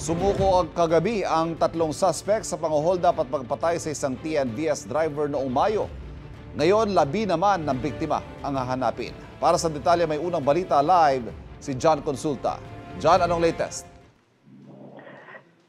Sumuko ang kagabi ang tatlong suspect sa pang-hold up at pagpatay sa isang TNVS driver noong Mayo. Ngayon, 10 naman ng biktima ang hahanapin. Para sa detalye, may unang balita live si John Consulta. John, anong latest?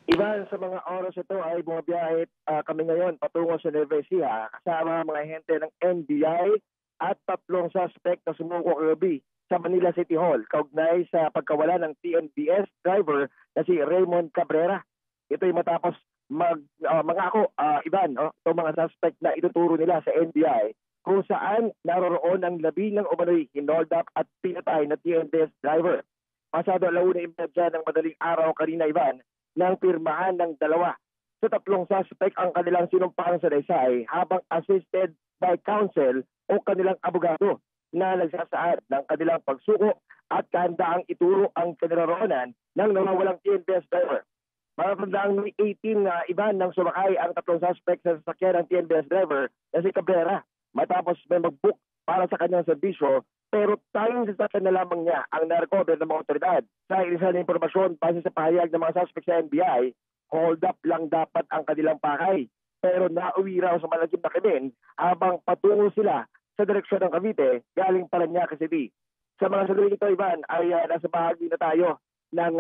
Iba sa mga oras ito ay bumabiyahe kami ngayon patungo sa Nueva Ecija kasama ang mga ahente ng NBI at tatlong suspect na sumuko kagabi sa Manila City Hall kaugnay sa pagkawala ng TNVS driver na si Raymond Cabrera. Ito ay matapos mangako, Ivan, itong mga suspect na ituturo nila sa NBI kung saan naroroon ang 11 umano'y hinold up at pinatay na TNVS driver. Pasado 1:30 ng madaling araw kanina, Ivan, nang pirmahan ng dalawa sa tatlong suspect ang kanilang sinumpang sa salaysay habang assisted by counsel o kanilang abogado na nagsasaad ng kanilang pagsuko at kahandaang ituro ang kinaroroonan ng nawawalang TNVS driver. Matatandaan may 18 na Ivan nang sumakay ang tatlong suspect sa sasakyan ng TNVS driver na si Cabrera matapos may mag-book para sa kanyang serbisyo, pero tayong sasakyan na lamang niya ang na-recover ng mga otoridad. Sa isa na impormasyon base sa pahayag ng mga suspect sa NBI, hold up lang dapat ang kanilang pakay. Pero nauwi raw sa malagim na krimen habang patungo sila sa direksyon ng Cavite galing Parañaque City. Sa mga saluhin ito, Ivan, ay nasa bahagi na tayo ng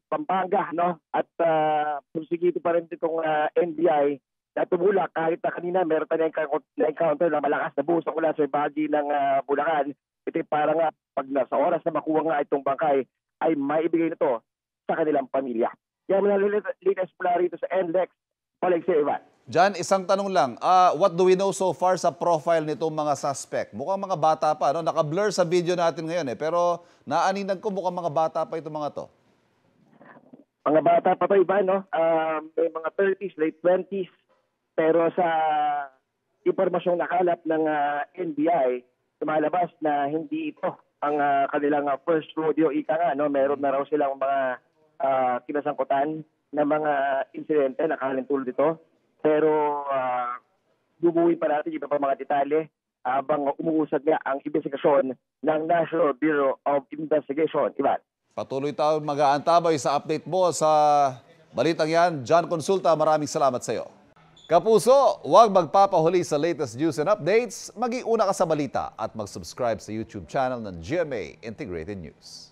Pampanga, no? At pusigito pa rin itong NBI na tumulak kahit na kanina meron tayong na-encounter na malakas na busok mula sa bahagi ng Bulacan. Ito para nga pag sa oras na makuha nga itong bangkay ay maibigay nito sa kanilang pamilya. Yan mga latest mula rito sa NLEX. Balik sa Ivan. John, isang tanong lang. What do we know so far sa profile nitong mga suspect? Mukhang mga bata pa, no? Naka-blur sa video natin ngayon pero naaninan ko mukhang mga bata pa itong mga to. Mga bata pa to, Ivan, no? May mga 30s, late 20s. Pero sa impormasyong nakalap ng NBI, tumalabas na hindi ito ang kanilang first rodeo, ika nga, no? Meron na raw silang mga kinasangkutan na mga insidente na kalintulad dito. Pero bubuwi pa natin iba pa mga detalye habang umuusad nga ang investigasyon ng National Bureau of Investigation. Ivan. Patuloy tayo mag-aantabay sa update mo sa balitang yan. John Consulta, maraming salamat sa iyo. Kapuso, huwag magpapahuli sa latest news and updates. Mag-iuna ka sa balita at mag-subscribe sa YouTube channel ng GMA Integrated News.